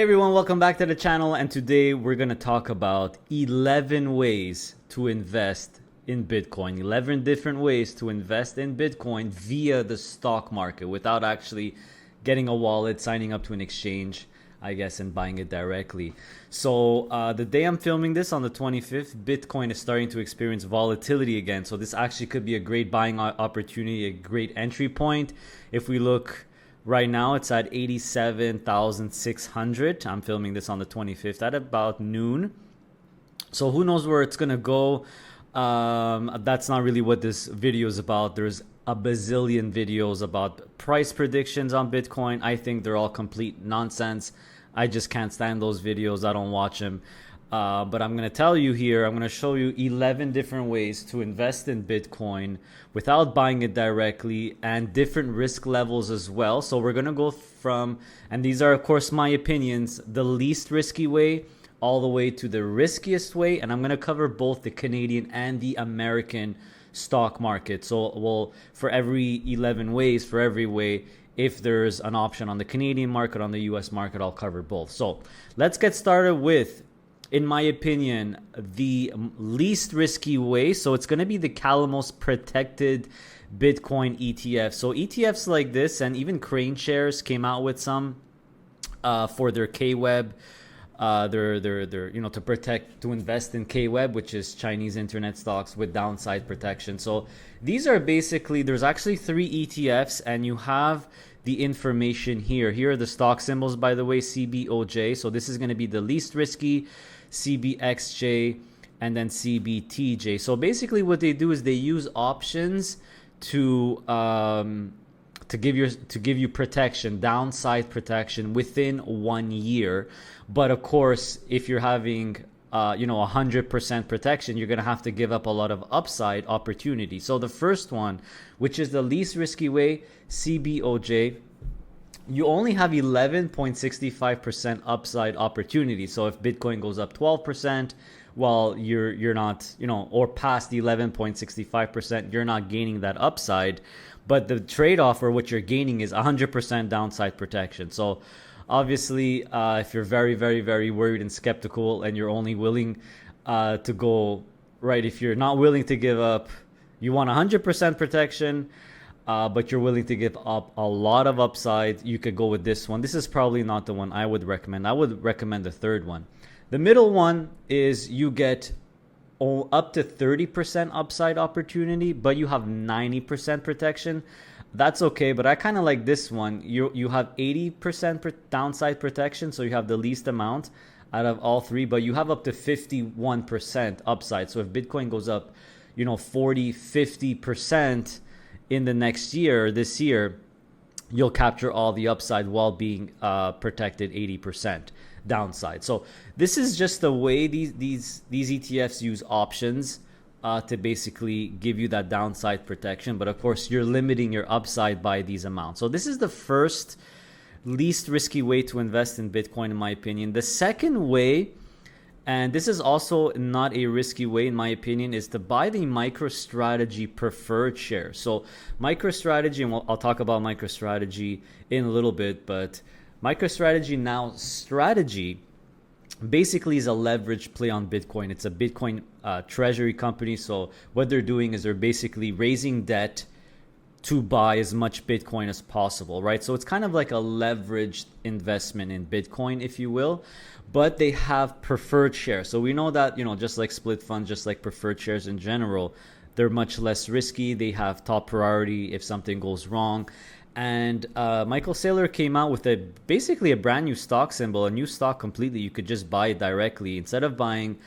Hey everyone, welcome back to the channel, and today we're going to talk about 11 ways to invest in Bitcoin. 11 different ways to invest in Bitcoin via the stock market without actually getting a wallet, signing up to an exchange, I guess, and buying it directly. So the day I'm filming this on the 25th, Bitcoin is starting to experience volatility again. So this actually could be a great buying opportunity, a great entry point. If we look right now, it's at 87,600. I'm filming this on the 25th at about noon. So who knows where it's going to go. That's not really what this video is about. There's a bazillion videos about price predictions on Bitcoin. I think they're all complete nonsense. I just can't stand those videos. I don't watch them. But I'm going to tell you here, I'm going to show you 11 different ways to invest in Bitcoin without buying it directly, and different risk levels as well. So we're going to go from, and these are of course my opinions, the least risky way all the way to the riskiest way. And I'm going to cover both the Canadian and the American stock market. So we'll, for every 11 ways, for every way, if there's an option on the Canadian market, on the US market, I'll cover both. So let's get started with, in my opinion, the least risky way. So it's going to be the Calamos protected Bitcoin ETF. So ETFs like this, and even Crane Shares came out with some for their KWeb. They're to protect, to invest in KWeb, which is Chinese internet stocks with downside protection. So these are basically, there's actually 3 ETFs, and you have the information here. Here are the stock symbols, by the way, CBOJ. So this is going to be the least risky, CBXJ, and then CBTJ. So basically what they do is they use options to give you protection, downside protection within 1 year. But of course, if you're having 100% protection, you're going to have to give up a lot of upside opportunity. So the first one, which is the least risky way, CBOJ, you only have 11.65% upside opportunity. So if Bitcoin goes up 12%, well, you're not, or past 11.65%, you're not gaining that upside. But the trade-off, or what you're gaining, is 100% downside protection. So obviously, if you're very, very, very worried and skeptical, and you're only willing to go, right, if you're not willing to give up, you want 100% protection, but you're willing to give up a lot of upside, you could go with this one. This is probably not the one I would recommend. I would recommend the third one. The middle one is you get up to 30% upside opportunity, but you have 90% protection. That's okay, but I kind of like this one. You have 80% downside protection, so you have the least amount out of all 3, but you have up to 51% upside. So if Bitcoin goes up, 40, 50% in the next year, this year, you'll capture all the upside while being protected 80% downside. So this is just the way these ETFs use options to basically give you that downside protection. But of course, you're limiting your upside by these amounts. So this is the first least risky way to invest in Bitcoin, in my opinion. The second way, and this is also not a risky way, in my opinion, is to buy the MicroStrategy preferred shares. So MicroStrategy, and I'll talk about MicroStrategy in a little bit, but MicroStrategy now strategy basically is a leverage play on Bitcoin. It's a Bitcoin treasury company. So what they're doing is they're basically raising debt to buy as much Bitcoin as possible, right? So it's kind of like a leveraged investment in Bitcoin, if you will, but they have preferred shares. So we know that, just like split funds, just like preferred shares in general, they're much less risky. They have top priority if something goes wrong. And Michael Saylor came out with basically a brand new stock symbol, a new stock completely. You could just buy it directly. Instead of buying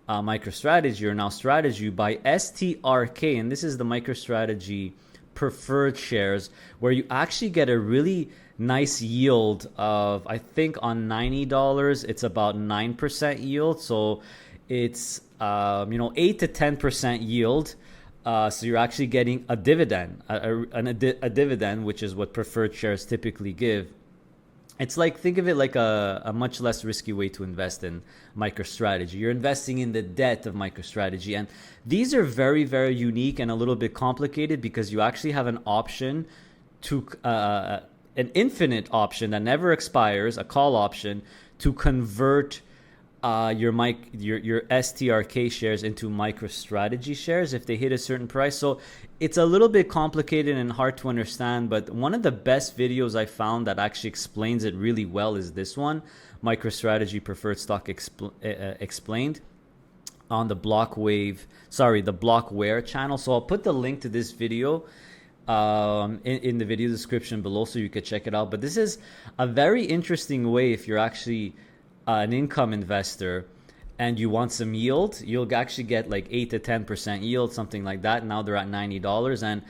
MicroStrategy or now Strategy, you buy STRK, and this is the MicroStrategy preferred shares, where you actually get a really nice yield of, I think on $90, it's about 9% yield. So it's 8 to 10% yield. So you're actually getting a dividend, a dividend, which is what preferred shares typically give. It's like, think of it like a much less risky way to invest in MicroStrategy. You're investing in the debt of MicroStrategy. And these are very, very unique and a little bit complicated because you actually have an option to an infinite option that never expires, a call option to convert your STRK shares into MicroStrategy shares if they hit a certain price. So it's a little bit complicated and hard to understand, but one of the best videos I found that actually explains it really well is this one, MicroStrategy Preferred Stock Explained, on the the Blockware channel. So I'll put the link to this video in the video description below so you could check it out. But this is a very interesting way if you're actually an income investor and you want some yield. You'll actually get like 8 to 10% yield, something like that. Now they're at $90. And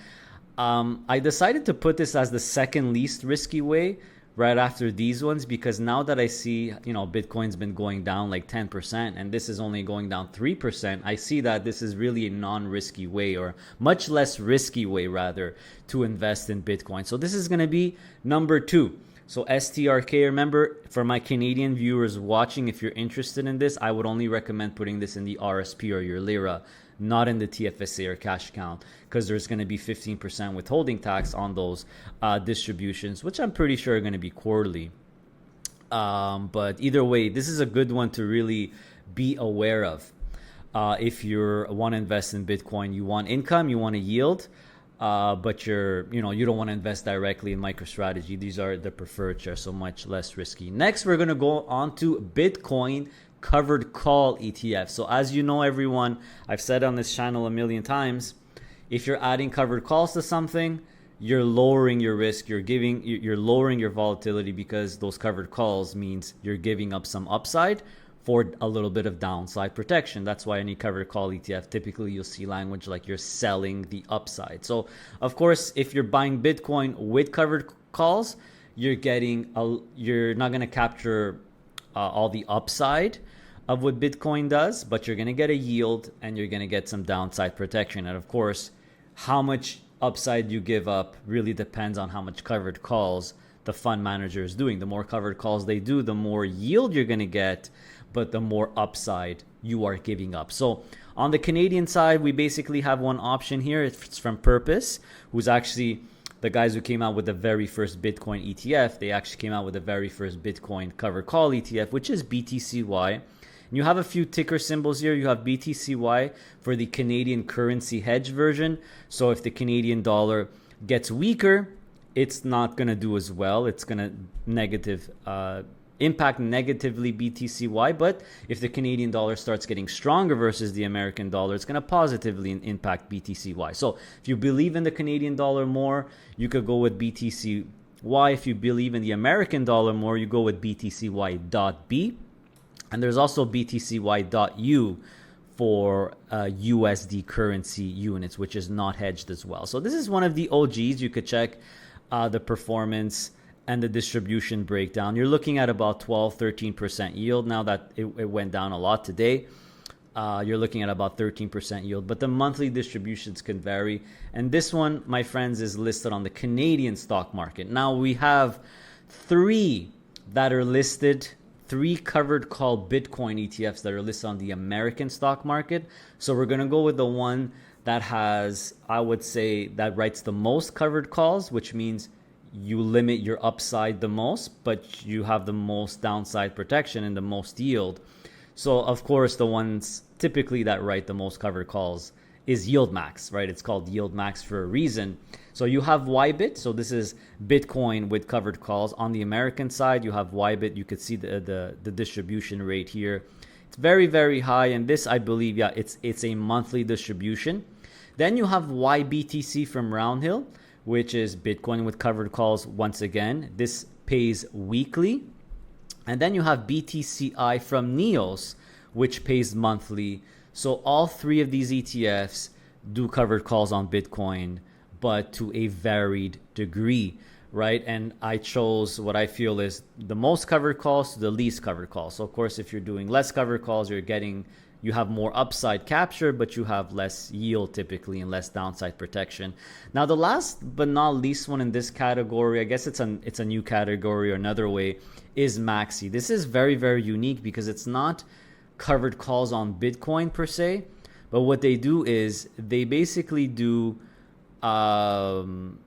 I decided to put this as the second least risky way right after these ones, because now that I see, Bitcoin's been going down like 10% and this is only going down 3%, I see that this is really a non-risky way, or much less risky way rather, to invest in Bitcoin. So this is going to be number 2. So STRK, remember, for my Canadian viewers watching, if you're interested in this, I would only recommend putting this in the RSP or your Lira, not in the TFSA or cash account, because there's going to be 15% withholding tax on those distributions, which I'm pretty sure are going to be quarterly. But either way, this is a good one to really be aware of. If you want to invest in Bitcoin, you want income, you want a yield, but you don't want to invest directly in MicroStrategy. These are the preferred shares, so much less risky. Next, we're going to go on to Bitcoin covered call ETF. So as you know, everyone, I've said on this channel a million times, if you're adding covered calls to something, you're lowering your risk, you're lowering your volatility, because those covered calls means you're giving up some upside for a little bit of downside protection. That's why any covered call ETF, typically you'll see language like you're selling the upside. So of course, if you're buying Bitcoin with covered calls, you're not going to capture all the upside of what Bitcoin does, but you're going to get a yield and you're going to get some downside protection. And of course, how much upside you give up really depends on how much covered calls the fund manager is doing. The more covered calls they do, the more yield you're going to get, but the more upside you are giving up. So on the Canadian side, we basically have one option here. It's from Purpose, who's actually the guys who came out with the very first Bitcoin ETF. They actually came out with the very first Bitcoin covered call ETF, which is BTCY. And you have a few ticker symbols here. You have BTCY for the Canadian currency hedge version. So if the Canadian dollar gets weaker, it's not going to do as well. It's going to impact negatively BTCY. But if the Canadian dollar starts getting stronger versus the American dollar, it's going to positively impact BTCY. So if you believe in the Canadian dollar more, you could go with BTCY. If you believe in the American dollar more, you go with BTCY.B. And there's also BTCY.U for USD currency units, which is not hedged as well. So this is one of the OGs. You could check the performance and the distribution breakdown. You're looking at about 12-13% yield. Now that it went down a lot today, you're looking at about 13% yield, but the monthly distributions can vary. And this one, my friends, is listed on the Canadian stock market. Now we have 3 that are listed, 3 covered call Bitcoin ETFs that are listed on the American stock market. So we're going to go with the one that has, I would say, that writes the most covered calls, which means you limit your upside the most, but you have the most downside protection and the most yield. So of course, the ones typically that write the most covered calls is YieldMax, right? It's called YieldMax for a reason. So you have YBIT. So this is Bitcoin with covered calls. On the American side, you have YBIT. You could see the distribution rate here. It's very, very high. And this, I believe, it's a monthly distribution. Then you have YBTC from Roundhill, which is Bitcoin with covered calls. Once again, this pays weekly. And then you have BTCI from Neos, which pays monthly. So all 3 of these ETFs do covered calls on Bitcoin, but to a varied degree, right? And I chose what I feel is the most covered calls to the least covered calls. So of course, if you're doing less covered calls, you have more upside capture, but you have less yield typically and less downside protection. Now, the last but not least one in this category, I guess it's a new category or another way, is MAXI. This is very, very unique because it's not covered calls on Bitcoin per se, but what they do is they basically do covered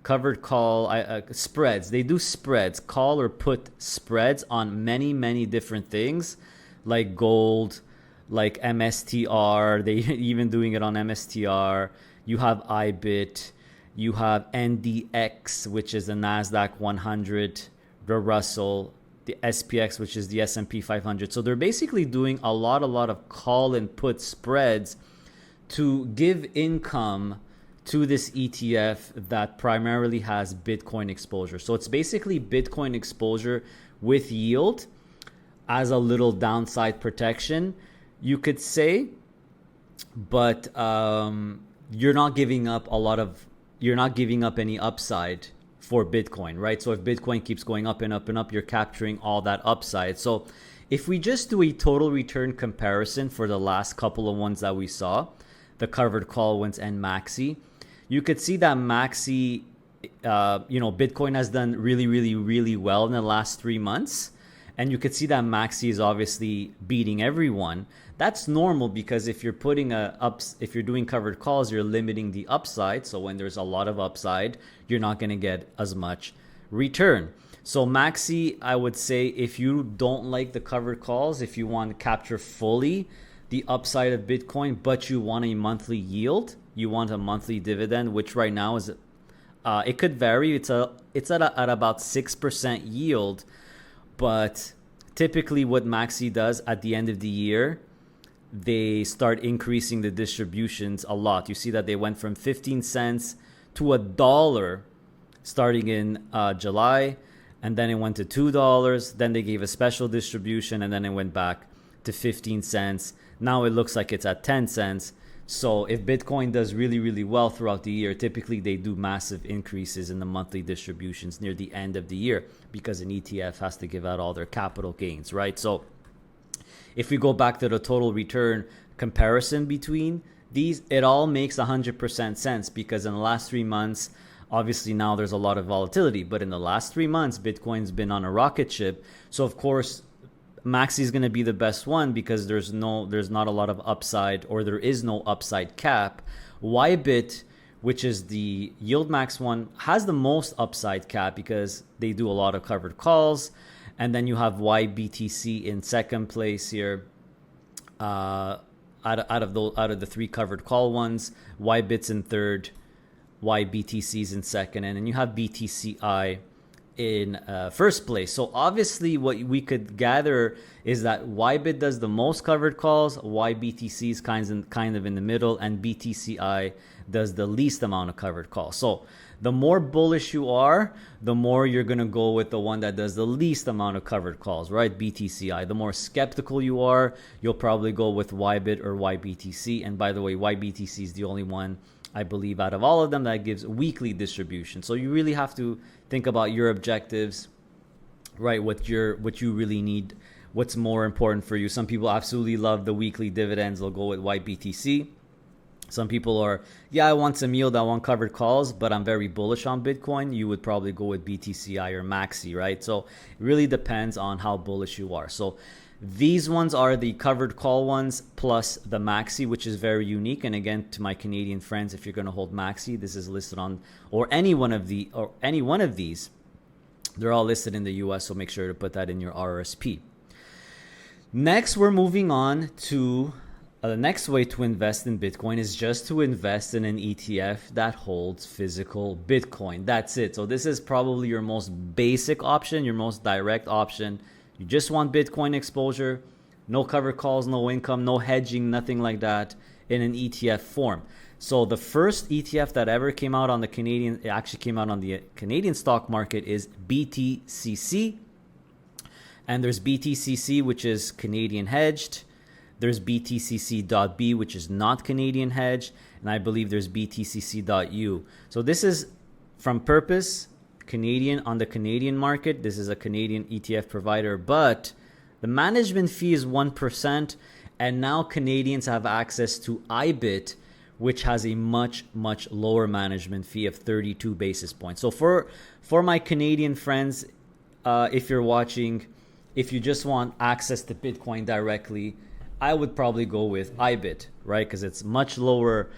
covered call spreads. They do spreads, call or put spreads on many different things, like gold, like MSTR. They even doing it on MSTR. You have YBIT. You have NDX, which is the Nasdaq 100, the Russell, the SPX, which is the S&P 500. So they're basically doing a lot of call and put spreads to give income to this ETF that primarily has Bitcoin exposure. So it's basically Bitcoin exposure with yield as a little downside protection, you could say, but you're not giving up any upside for Bitcoin, right? So if Bitcoin keeps going up and up and up, you're capturing all that upside. So if we just do a total return comparison for the last couple of ones that we saw, the covered call ones and MAXI, you could see that MAXI, Bitcoin has done really well in the last 3 months. And you could see that MAXI is obviously beating everyone. That's normal because if you're if you're doing covered calls, you're limiting the upside. So when there's a lot of upside, you're not going to get as much return. So MAXI, I would say, if you don't like the covered calls, if you want to capture fully the upside of Bitcoin, but you want a monthly yield, you want a monthly dividend, which right now is, it could vary. It's at about 6% yield, but typically what MAXI does at the end of the year, they start increasing the distributions a lot. You see that they went from 15 cents to $1 starting in July, and then it went to $2. Then they gave a special distribution, and then it went back to 15 cents. Now it looks like it's at 10 cents. So if Bitcoin does really well throughout the year, typically they do massive increases in the monthly distributions near the end of the year because an ETF has to give out all their capital gains, right? So if we go back to the total return comparison between these, it all makes 100% sense because in the last 3 months, obviously now there's a lot of volatility, but in the last 3 months, Bitcoin's been on a rocket ship. So of course, MAXI is going to be the best one because there's not a lot of upside, or there is no upside cap. YBIT, which is the yield max one, has the most upside cap because they do a lot of covered calls. And then you have YBTC in second place here. Out of the 3 covered call ones, YBIT's in third, YBTC's in second, and then you have BTCI in first place. So obviously what we could gather is that YBIT does the most covered calls, YBTC is kind of in the middle, and BTCI does the least amount of covered calls. So the more bullish you are, the more you're going to go with the one that does the least amount of covered calls, right? BTCI. The more skeptical you are, you'll probably go with YBIT or YBTC. And by the way, YBTC is the only one, I believe, out of all of them that gives weekly distribution. So you really have to think about your objectives, right? What you really need, what's more important for you. Some people absolutely love the weekly dividends. They'll go with YBTC. Some people are, I want some yield, I want covered calls, but I'm very bullish on Bitcoin. You would probably go with BTCI or MAXI, right? So it really depends on how bullish you are. So these ones are the covered call ones plus the MAXI, which is very unique. And again, to my Canadian friends, if you're going to hold MAXI, this is listed on, or any one of these, they're all listed in the US. So make sure to put that in your RRSP. Next, we're moving on to the next way to invest in Bitcoin is just to invest in an ETF that holds physical Bitcoin. That's it. So this is probably your most basic option, your most direct option. You just want Bitcoin exposure, no covered calls, no income, no hedging, nothing like that in an ETF form. So the first ETF that ever came out on the Canadian stock market is BTCC. And there's BTCC, which is Canadian hedged. There's BTCC.B, which is not Canadian hedged. And I believe there's BTCC.U. So this is from purpose Canadian on the Canadian market. This is a Canadian ETF provider, but the management fee is 1%. And now Canadians have access to YBIT, which has a much lower management fee of 32 basis points. So for my Canadian friends, if you're watching, if you just want access to Bitcoin directly, I would probably go with YBIT, right? Because it's much lower.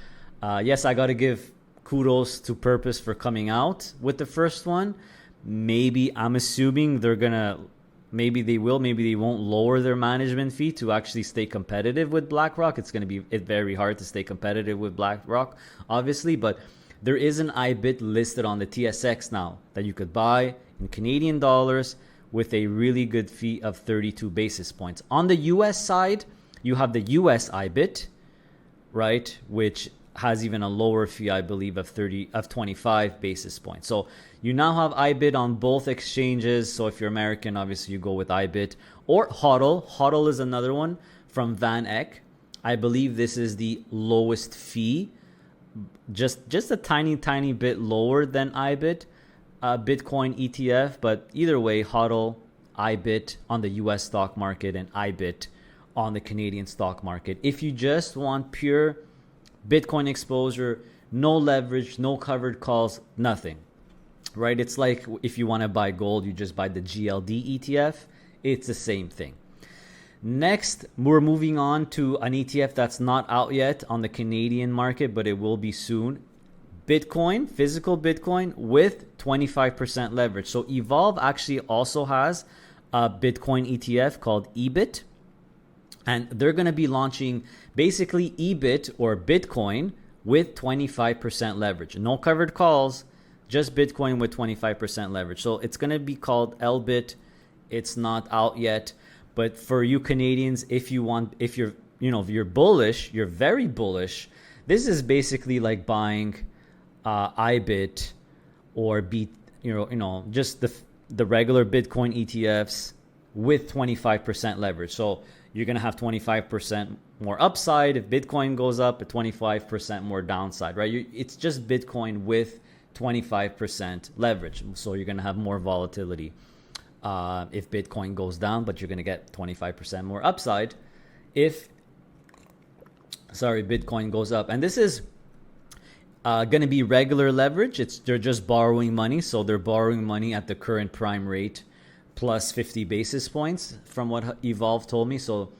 Yes, I got to give kudos to Purpose for coming out with the first one. Maybe, I'm assuming they're gonna, maybe they will, maybe they won't lower their management fee to actually stay competitive with BlackRock. It's going to be very hard to stay competitive with BlackRock, obviously, but there is an YBIT listed on the TSX now that you could buy in Canadian dollars with a really good fee of 32 basis points. On the US side, you have the US YBIT, right, which has even a lower fee, I believe, of 25 basis points. So you now have YBIT on both exchanges. So if you're American, obviously you go with YBIT or HODL. HODL is another one from Van Eck. I believe this is the lowest fee, just a tiny bit lower than YBIT, Bitcoin ETF. But either way, HODL, YBIT on the US stock market and YBIT on the Canadian stock market. If you just want pure Bitcoin exposure, no leverage, no covered calls, nothing, right? It's like if you want to buy gold, you just buy the GLD ETF. It's the same thing. Next, we're moving on to an ETF that's not out yet on the Canadian market, but it will be soon. Bitcoin, physical Bitcoin with 25% leverage. So Evolve actually also has a Bitcoin ETF called EBIT. And they're going to be launching basically EBIT or Bitcoin with 25% leverage. No covered calls, just Bitcoin with 25% leverage. So it's going to be called LBIT. It's not out yet. But for you Canadians, if you're bullish, you're very bullish, this is basically like buying IBIT or just the regular Bitcoin ETFs with 25% leverage. So you're going to have 25% more upside if Bitcoin goes up, at 25% more downside, right? It's just Bitcoin with 25% leverage. So you're going to have more volatility if Bitcoin goes down, but you're going to get 25% more upside if Bitcoin goes up. And this is going to be regular leverage. They're just borrowing money. So they're borrowing money at the current prime rate plus 50 basis points from what Evolve told me. So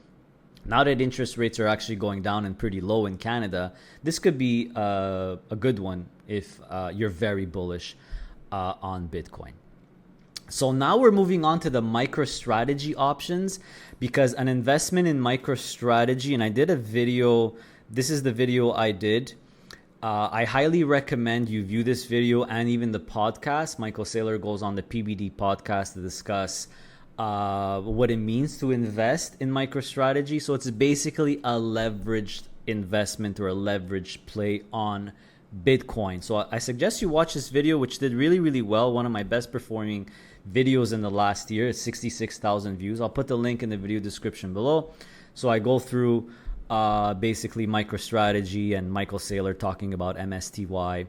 now that interest rates are actually going down and pretty low in Canada, this could be a good one if you're very bullish on Bitcoin. So now we're moving on to the MicroStrategy options, because an investment in MicroStrategy, and I did a video, this is the video I did. I highly recommend you view this video and even the podcast. Michael Saylor goes on the PBD podcast to discuss what it means to invest in MicroStrategy. So it's basically a leveraged investment or a leveraged play on Bitcoin. So I suggest you watch this video, which did really, really well. One of my best performing videos in the last year. It's 66,000 views. I'll put the link in the video description below. So I go through basically MicroStrategy and Michael Saylor talking about MSTY,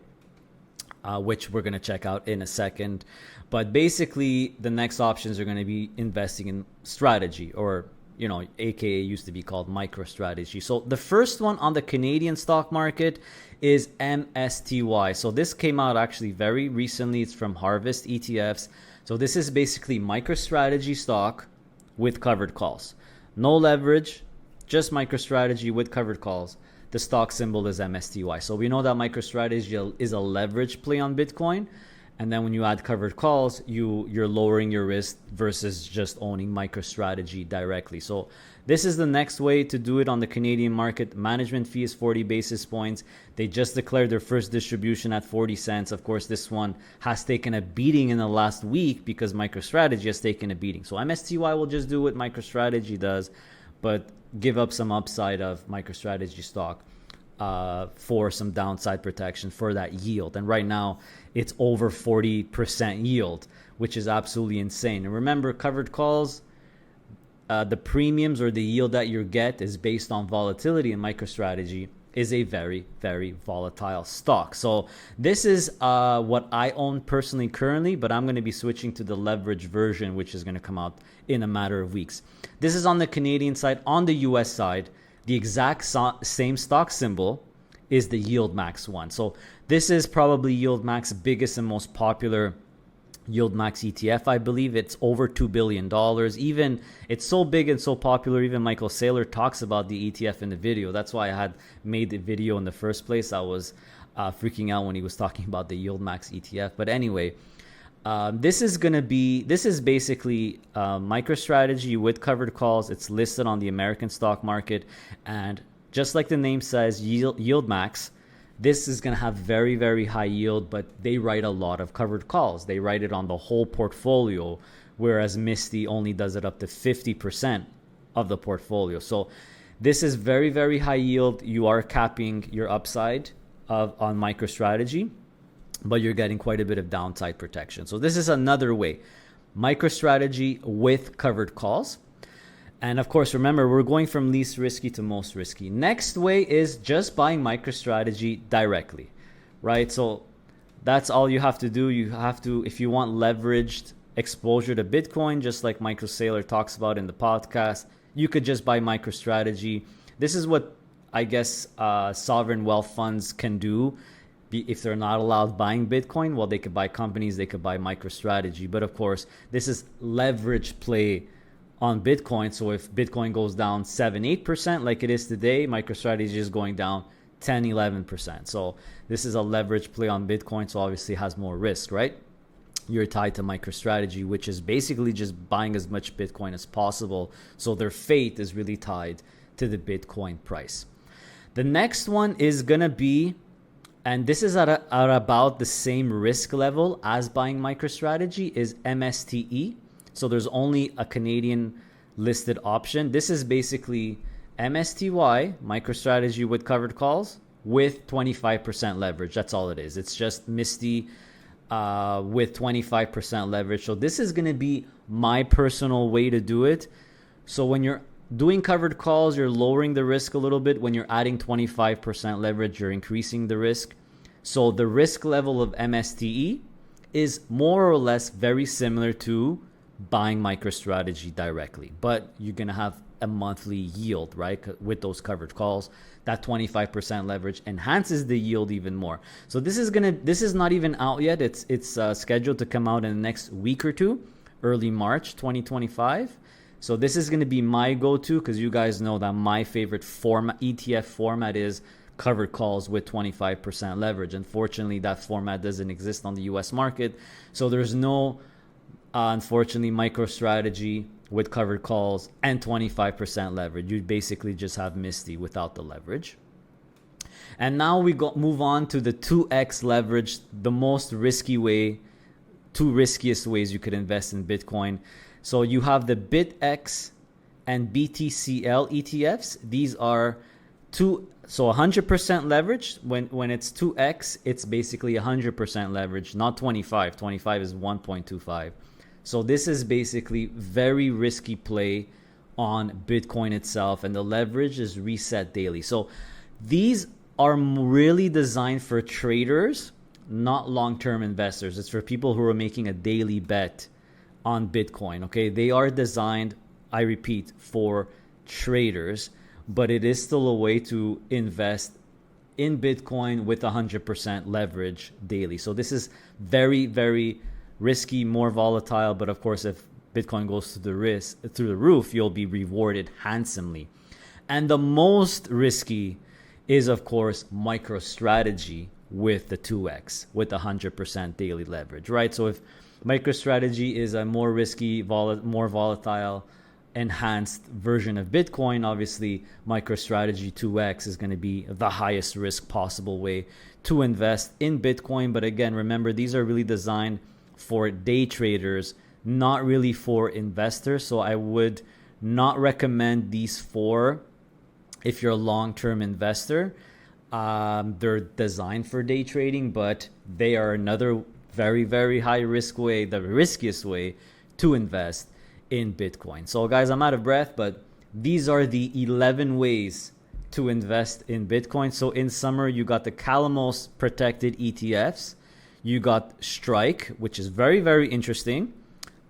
which we're going to check out in a second. But basically, the next options are going to be investing in strategy, or, AKA used to be called MicroStrategy. So the first one on the Canadian stock market is MSTY. So this came out actually very recently. It's from Harvest ETFs. So this is basically MicroStrategy stock with covered calls. No leverage, just MicroStrategy with covered calls. The stock symbol is MSTY. So we know that MicroStrategy is a leverage play on Bitcoin. And then when you add covered calls, you're lowering your risk versus just owning MicroStrategy directly. So this is the next way to do it on the Canadian market. Management fee is 40 basis points. They just declared their first distribution at 40 cents. Of course, this one has taken a beating in the last week because MicroStrategy has taken a beating. So MSTY will just do what MicroStrategy does, but give up some upside of MicroStrategy stock for some downside protection for that yield. And right now, it's over 40% yield, which is absolutely insane. And remember, covered calls, the premiums or the yield that you get is based on volatility, and MicroStrategy is a very, very volatile stock. So this is what I own personally currently, but I'm going to be switching to the leverage version, which is going to come out in a matter of weeks. This is on the Canadian side. On the US side, the exact same stock symbol is the Yield Max one. So this is probably Yield Max's biggest and most popular Yield Max ETF. I believe it's over $2 billion. Even it's so big and so popular, even Michael Saylor talks about the ETF in the video. That's why I had made the video in the first place. I was freaking out when he was talking about the Yield Max ETF. But anyway, this is basically MicroStrategy with covered calls. It's listed on the American stock market, and just like the name says, Yield Max, this is going to have very, very high yield, but they write a lot of covered calls. They write it on the whole portfolio, whereas Misty only does it up to 50% of the portfolio. So this is very, very high yield. You are capping your upside on MicroStrategy, but you're getting quite a bit of downside protection. So this is another way, MicroStrategy with covered calls. And of course, remember, we're going from least risky to most risky. Next way is just buying MicroStrategy directly, right? So that's all you have to do. You have to, if you want leveraged exposure to Bitcoin, just like Michael Saylor talks about in the podcast, you could just buy MicroStrategy. This is what I guess sovereign wealth funds can do. If they're not allowed buying Bitcoin, well, they could buy companies, they could buy MicroStrategy. But of course, this is leverage play on Bitcoin. So if Bitcoin goes down 7-8% like it is today, MicroStrategy is going down 10-11%. So this is a leverage play on Bitcoin, so obviously has more risk, right? You're tied to MicroStrategy, which is basically just buying as much Bitcoin as possible. So their fate is really tied to the Bitcoin price. The next one is going to be, and this is at about the same risk level as buying MicroStrategy, is MSTE. So there's only a Canadian listed option. This is basically MSTY, MicroStrategy with covered calls, with 25% leverage. That's all it is. It's just Misty with 25% leverage. So this is going to be my personal way to do it. So when you're doing covered calls, you're lowering the risk a little bit. When you're adding 25% leverage, you're increasing the risk. So the risk level of MSTE is more or less very similar to buying MicroStrategy directly, but you're going to have a monthly yield, right? With those covered calls, that 25% leverage enhances the yield even more. So this is not even out yet. It's scheduled to come out in the next week or two, early March 2025. So this is going to be my go-to, because you guys know that my favorite ETF format is covered calls with 25% leverage. Unfortunately, that format doesn't exist on the US market. So there's no, unfortunately, MicroStrategy with covered calls and 25% leverage. You basically just have Misty without the leverage. And now we move on to the 2x leverage, the most risky way, two riskiest ways you could invest in Bitcoin. So you have the BitX and BTCL ETFs. These are so 100% leverage. When it's 2x, it's basically 100% leverage, not 25. 25 is 1.25. So this is basically very risky play on Bitcoin itself, and the leverage is reset daily. So these are really designed for traders, not long-term investors. It's for people who are making a daily bet on Bitcoin. Okay, they are designed, I repeat, for traders, but it is still a way to invest in Bitcoin with 100% leverage daily. So this is very, very risky, more volatile, but of course, if Bitcoin goes through the roof, you'll be rewarded handsomely. And the most risky is, of course, MicroStrategy with the 2x, with 100% daily leverage, right? So if MicroStrategy is a more risky, more volatile, enhanced version of Bitcoin, obviously MicroStrategy 2x is going to be the highest risk possible way to invest in Bitcoin. But again, remember, these are really designed for day traders, not really for investors. So I would not recommend these for if you're a long-term investor. They're designed for day trading, but they are another very, very high risk way, the riskiest way to invest in Bitcoin. So guys, I'm out of breath, but these are the 11 ways to invest in Bitcoin. So in summary, you got the Calamos protected ETFs. You got Strike, which is very, very interesting.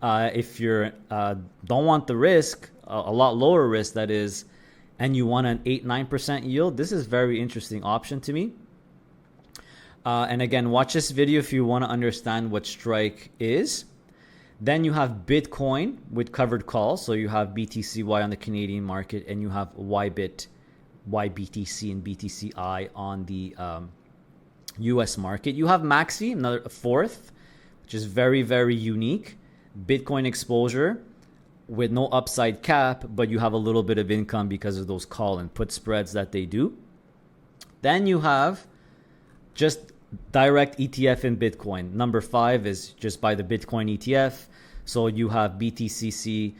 If you don't want the risk, a lot lower risk that is, and you want an 8-9% yield, this is very interesting option to me. And again, watch this video if you want to understand what Strike is. Then you have Bitcoin with covered calls. So you have BTCY on the Canadian market, and you have YBIT, YBTC, and BTCI on the US market. You have MAXI, another fourth, which is very, very unique. Bitcoin exposure with no upside cap, but you have a little bit of income because of those call and put spreads that they do. Then you have just direct ETF in Bitcoin. Number 5 is just buy the Bitcoin ETF. So you have BTCC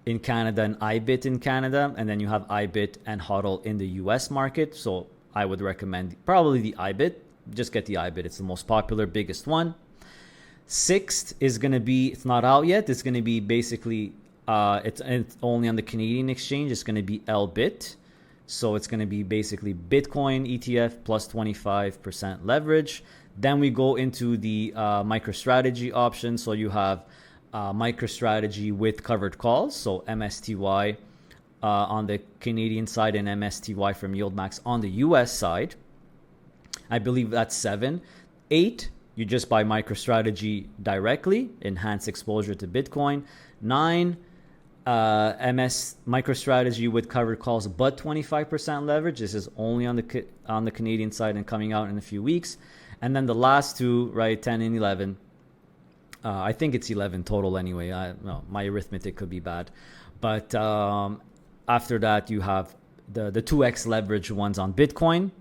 in Canada and YBIT in Canada, and then you have YBIT and HODL in the US market. So I would recommend probably the YBIT. Just get the YBIT. It's the most popular, biggest one. 6th is going to be, it's not out yet. It's going to be basically, it's only on the Canadian exchange. It's going to be LBIT. So it's going to be basically Bitcoin ETF plus 25% leverage. Then we go into the MicroStrategy option. So you have MicroStrategy with covered calls. So MSTY on the Canadian side and MSTY from YieldMax on the US side. I believe that's 7. 8, you just buy MicroStrategy directly, enhance exposure to Bitcoin. 9, MicroStrategy with covered calls, but 25% leverage. This is only on the Canadian side and coming out in a few weeks. And then the last two, right, 10 and 11. I think it's 11 total anyway. No, my arithmetic could be bad. But after that, you have the 2x leverage ones on Bitcoin.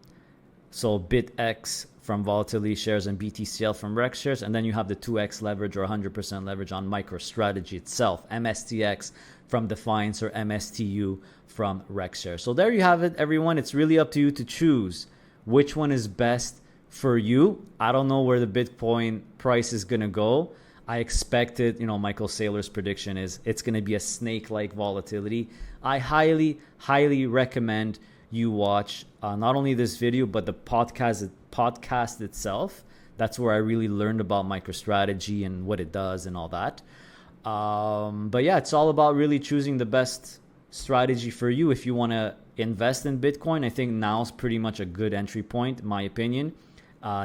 So BitX from volatility shares and BTCL from Rex shares. And then you have the 2x leverage or 100% leverage on MicroStrategy itself. MSTX from Defiance or MSTU from Rex shares. So there you have it, everyone. It's really up to you to choose which one is best for you. I don't know where the Bitcoin price is going to go. I expected, Michael Saylor's prediction is it's going to be a snake-like volatility. I highly, highly recommend you watch not only this video, but the podcast itself. That's where I really learned about MicroStrategy and what it does and all that. But yeah, it's all about really choosing the best strategy for you. If you want to invest in Bitcoin, I think now's pretty much a good entry point, in my opinion.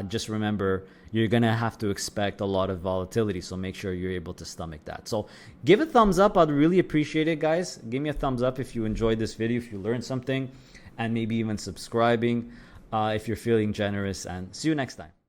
Just remember, you're going to have to expect a lot of volatility. So make sure you're able to stomach that. So give a thumbs up. I'd really appreciate it, guys. Give me a thumbs up if you enjoyed this video, if you learned something, and maybe even subscribing if you're feeling generous. And see you next time.